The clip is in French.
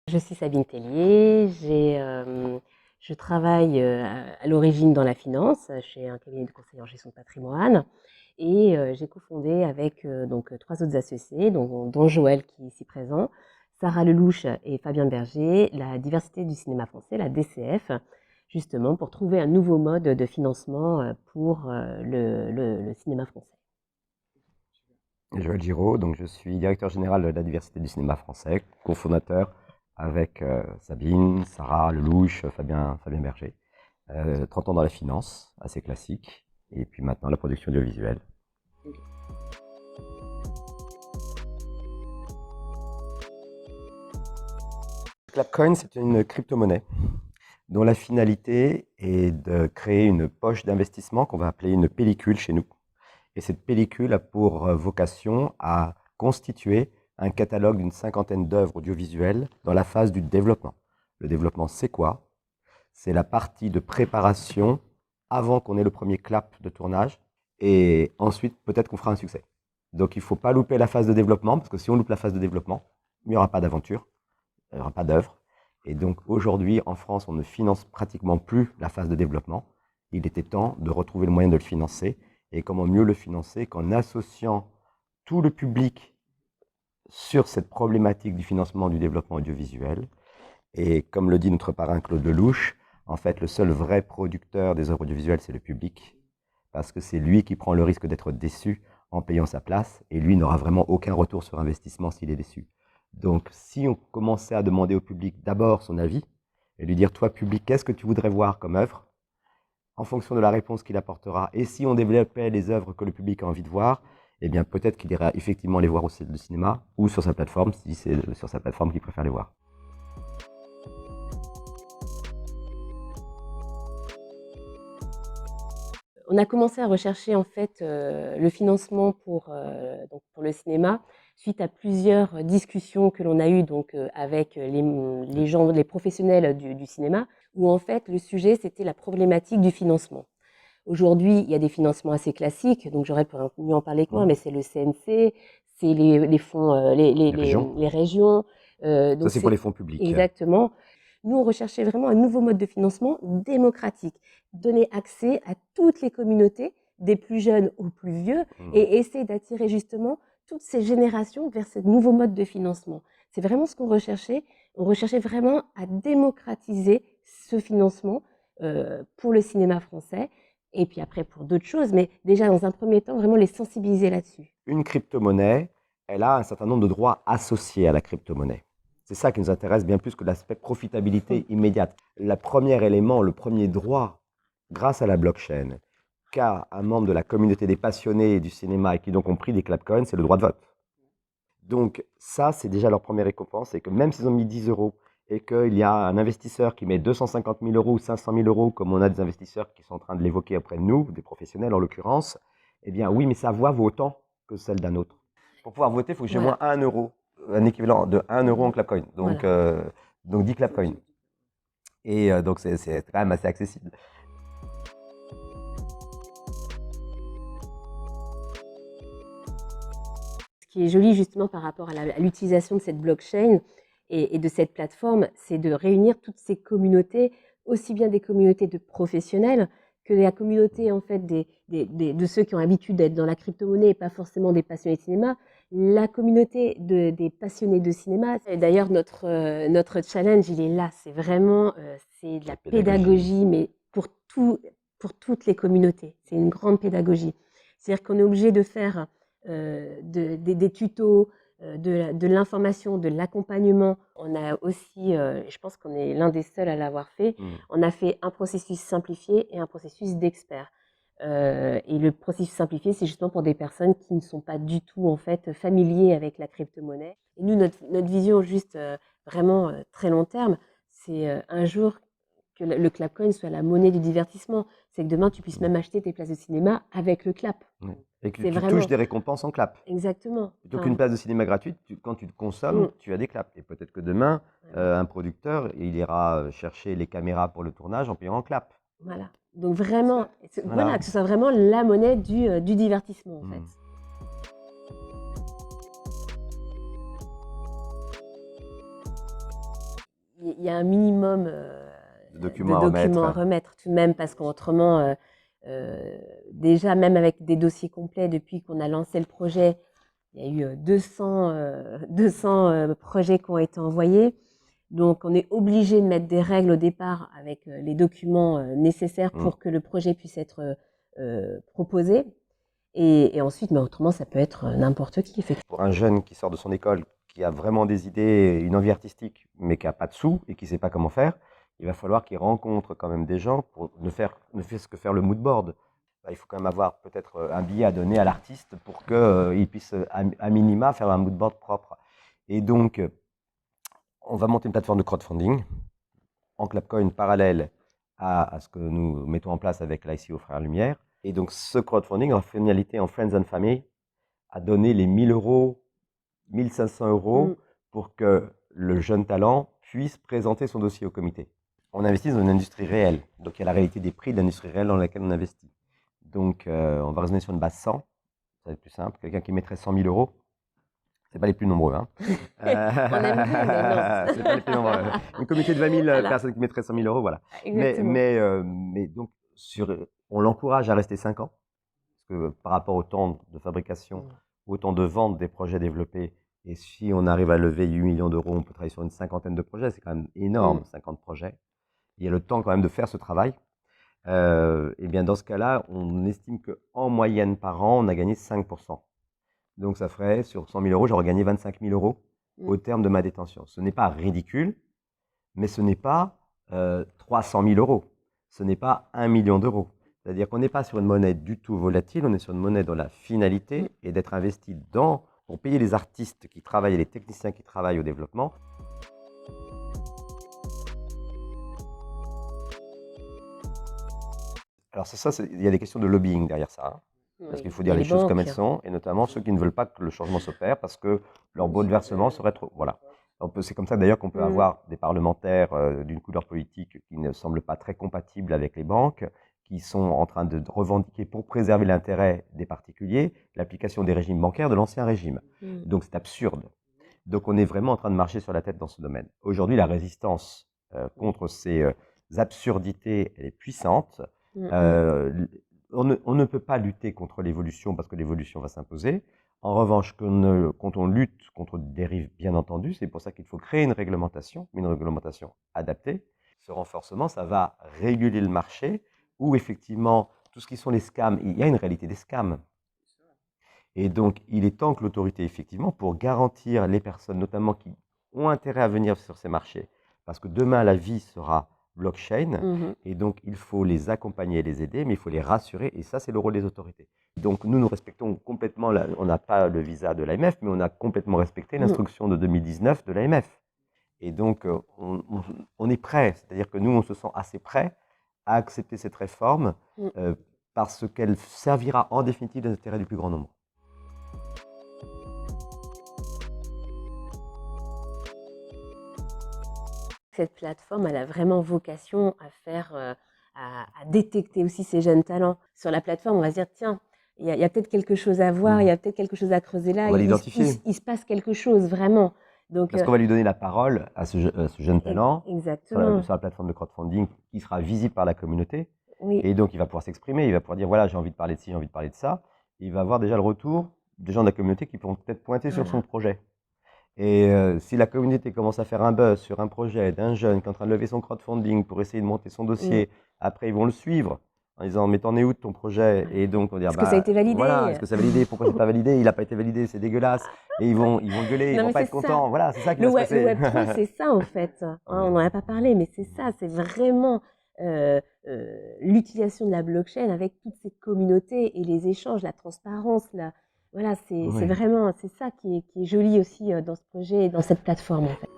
Je suis Sabine Tellier, je travaille à l'origine dans la finance, chez un cabinet de conseil en gestion de patrimoine et j'ai cofondé avec donc 3 autres associés, dont Joël qui est ici présent, Sarah Lelouch et Fabien Berger, la diversité du cinéma français, la DCF, justement pour trouver un nouveau mode de financement pour le cinéma français. Joël Giraud, donc je suis directeur général de la diversité du cinéma français, cofondateur avec Sabine, Sarah Lelouch, Fabien Berger. 30 ans dans la finance, assez classique, et puis maintenant la production audiovisuelle. Clapcoin, c'est une crypto-monnaie dont la finalité est de créer une poche d'investissement qu'on va appeler une pellicule chez nous. Et cette pellicule a pour vocation à constituer un catalogue d'une cinquantaine d'œuvres audiovisuelles dans la phase du développement. Le développement, c'est quoi? C'est la partie de préparation avant qu'on ait le premier clap de tournage. Et ensuite, peut-être qu'on fera un succès. Donc, il ne faut pas louper la phase de développement, parce que si on loupe la phase de développement, il n'y aura pas d'aventure, il n'y aura pas d'œuvre. Et donc, aujourd'hui, en France, on ne finance pratiquement plus la phase de développement. Il était temps de retrouver le moyen de le financer. Et comment mieux le financer qu'en associant tout le public sur cette problématique du financement du développement audiovisuel. Et comme le dit notre parrain Claude Lelouch, en fait, le seul vrai producteur des œuvres audiovisuelles, c'est le public, parce que c'est lui qui prend le risque d'être déçu en payant sa place, et lui n'aura vraiment aucun retour sur investissement s'il est déçu. Donc, si on commençait à demander au public d'abord son avis, et lui dire, toi, public, qu'est-ce que tu voudrais voir comme œuvre? En fonction de la réponse qu'il apportera, et si on développait les œuvres que le public a envie de voir, eh bien peut-être qu'il ira effectivement les voir au cinéma ou sur sa plateforme, si c'est sur sa plateforme qu'il préfère les voir. On a commencé à rechercher en fait le financement pour le cinéma suite à plusieurs discussions que l'on a eues avec les gens, les professionnels du cinéma, où en fait le sujet c'était la problématique du financement. Aujourd'hui, il y a des financements assez classiques, donc j'aurais pu mieux en parler que moi, mais c'est le CNC, c'est les fonds, les régions. Ça, Donc c'est pour c'est les fonds publics. exactement. Nous, on recherchait vraiment un nouveau mode de financement démocratique, donner accès à toutes les communautés, des plus jeunes aux plus vieux, et essayer d'attirer justement toutes ces générations vers ce nouveau mode de financement. C'est vraiment ce qu'on recherchait. On recherchait vraiment à démocratiser ce financement pour le cinéma français, et puis après pour d'autres choses, mais déjà dans un premier temps, vraiment les sensibiliser là-dessus. Une crypto-monnaie, elle a un certain nombre de droits associés à la crypto-monnaie. C'est ça qui nous intéresse bien plus que l'aspect profitabilité immédiate. Le premier élément, le premier droit, grâce à la blockchain, qu'a un membre de la communauté des passionnés du cinéma et qui donc ont pris des clapcoins, c'est le droit de vote. Donc ça, c'est déjà leur première récompense, c'est que même s'ils ont mis 10 euros et qu'il y a un investisseur qui met 250 000 euros ou 500 000 euros, comme on a des investisseurs qui sont en train de l'évoquer auprès de nous, des professionnels en l'occurrence, eh bien oui, mais sa voix vaut autant que celle d'un autre. Pour pouvoir voter, il faut que j'ai au moins 1 euro, un équivalent de 1 euro en clapcoin, donc, donc 10 clapcoins. Et donc c'est quand même assez accessible. Ce qui est joli justement par rapport à l'utilisation de cette blockchain et de cette plateforme, c'est de réunir toutes ces communautés, aussi bien des communautés de professionnels que la communauté en fait de ceux qui ont l'habitude d'être dans la crypto-monnaie et pas forcément des passionnés de cinéma, la communauté des passionnés de cinéma. Et d'ailleurs, notre challenge, il est là. C'est vraiment c'est de la pédagogie, mais pour toutes les communautés. C'est une grande pédagogie. C'est-à-dire qu'on est obligé de faire des tutos, de l'information, de l'accompagnement. On a aussi, je pense qu'on est l'un des seuls à l'avoir fait, on a fait un processus simplifié et un processus d'expert. Et le processus simplifié, c'est justement pour des personnes qui ne sont pas du tout en fait familiers avec la crypto-monnaie. Et nous, notre vision juste vraiment très long terme, c'est un jour que le clapcoin soit la monnaie du divertissement. C'est que demain, tu puisses même acheter tes places de cinéma avec le clap. Et que C'est tu vraiment touches des récompenses en clap. exactement. Plutôt qu'une place de cinéma gratuite, quand tu te consommes, tu as des claps. Et peut-être que demain, un producteur, il ira chercher les caméras pour le tournage en payant en clap. Voilà. Donc vraiment, voilà, que ce soit vraiment la monnaie du divertissement en fait. il y a un minimum de de documents à documents à remettre. remettre tout de même, parce qu'autrement, déjà, même avec des dossiers complets, depuis qu'on a lancé le projet, il y a eu 200 projets qui ont été envoyés. Donc, on est obligé de mettre des règles au départ avec les documents nécessaires pour que le projet puisse être proposé. Et ensuite, mais autrement, ça peut être n'importe qui, effectivement. Pour un jeune qui sort de son école, qui a vraiment des idées, une envie artistique, mais qui n'a pas de sous et qui ne sait pas comment faire, il va falloir qu'il rencontre quand même des gens pour ne faire que faire le mood board. Il faut quand même avoir peut-être un billet à donner à l'artiste pour qu'il puisse, à minima, faire un mood board propre. Et donc, on va monter une plateforme de crowdfunding en Clapcoin parallèle à ce que nous mettons en place avec l'ICO Frères Lumière. Et donc, ce crowdfunding, en finalité, en Friends and Family, a donné les 1000 euros, 1500 euros pour que le jeune talent puisse présenter son dossier au comité. On investit dans une industrie réelle. Donc, il y a la réalité des prix de l'industrie réelle dans laquelle on investit. Donc, on va raisonner sur une base 100. Ça va être plus simple. Quelqu'un qui mettrait 100 000 euros, c'est pas les plus nombreux. Hein. On aime bien, mais non. C'est pas les plus nombreux. Un comité de 20 000 Voilà. personnes qui mettraient 100 000 euros, voilà. Exactement. Mais donc, on l'encourage à rester 5 ans. Parce que par rapport au temps de fabrication, au temps de vente des projets développés, et si on arrive à lever 8 millions d'euros, on peut travailler sur une cinquantaine de projets. C'est quand même énorme, 50 projets. Il y a le temps quand même de faire ce travail. Et bien dans ce cas-là, on estime qu'en moyenne par an, on a gagné 5%. Donc ça ferait, sur 100 000 euros, j'aurais gagné 25 000 euros au terme de ma détention. Ce n'est pas ridicule, mais ce n'est pas 300 000 euros. Ce n'est pas 1 million d'euros. C'est-à-dire qu'on n'est pas sur une monnaie du tout volatile, on est sur une monnaie dont la finalité est d'être investi pour payer les artistes qui travaillent et les techniciens qui travaillent au développement. Alors il y a des questions de lobbying derrière ça. Hein. Parce qu'il faut dire les choses comme elles sont, et notamment ceux qui ne veulent pas que le changement s'opère parce que leur bouleversement serait trop. Voilà. C'est comme ça d'ailleurs qu'on peut avoir des parlementaires d'une couleur politique qui ne semblent pas très compatibles avec les banques, qui sont en train de revendiquer pour préserver l'intérêt des particuliers l'application des régimes bancaires de l'ancien régime. Donc c'est absurde. Donc on est vraiment en train de marcher sur la tête dans ce domaine. Aujourd'hui, la résistance contre ces absurdités, elle est puissante. On ne peut pas lutter contre l'évolution parce que l'évolution va s'imposer. En revanche, quand on lutte contre des dérives, bien entendu, c'est pour ça qu'il faut créer une réglementation adaptée. Ce renforcement, ça va réguler le marché où effectivement, tout ce qui sont les scams, il y a une réalité des scams. Et donc, il est temps que l'autorité, effectivement, pour garantir les personnes, notamment qui ont intérêt à venir sur ces marchés, parce que demain, la vie sera blockchain, et donc il faut les accompagner et les aider, mais il faut les rassurer, et ça, c'est le rôle des autorités. Donc, nous respectons complètement, on n'a pas le visa de l'AMF, mais on a complètement respecté l'instruction de 2019 de l'AMF. Et donc, on est prêt, c'est-à-dire que nous, on se sent assez prêt à accepter cette réforme, parce qu'elle servira en définitive des intérêts du plus grand nombre. Cette plateforme, elle a vraiment vocation à faire, à détecter aussi ces jeunes talents. Sur la plateforme, on va se dire, tiens, il y a peut-être quelque chose à voir, il y a peut-être quelque chose à creuser là. On va l'identifier. Il se passe quelque chose, vraiment. Donc, parce qu'on va lui donner la parole à ce jeune talent sur la plateforme de crowdfunding qui sera visible par la communauté. Oui. Et donc, il va pouvoir s'exprimer, il va pouvoir dire, voilà, j'ai envie de parler de ci, j'ai envie de parler de ça. Et il va avoir déjà le retour des gens de la communauté qui pourront peut-être pointer sur son projet. Et si la communauté commence à faire un buzz sur un projet d'un jeune qui est en train de lever son crowdfunding pour essayer de monter son dossier, après ils vont le suivre en disant mais t'en es où de ton projet? Et donc on va dire est-ce que ça a été validé? Voilà, est-ce que ça a validé? Pourquoi c'est pas validé? Il n'a pas été validé, c'est dégueulasse. Et ils vont gueuler, ils vont pas être contents. Voilà, c'est ça qui va se passer. Le Web3, c'est ça en fait. On n'en a pas parlé, mais c'est ça, c'est vraiment l'utilisation de la blockchain avec toutes ces communautés et les échanges, la transparence, voilà, c'est vraiment, c'est ça qui est joli aussi dans ce projet et dans cette plateforme en fait.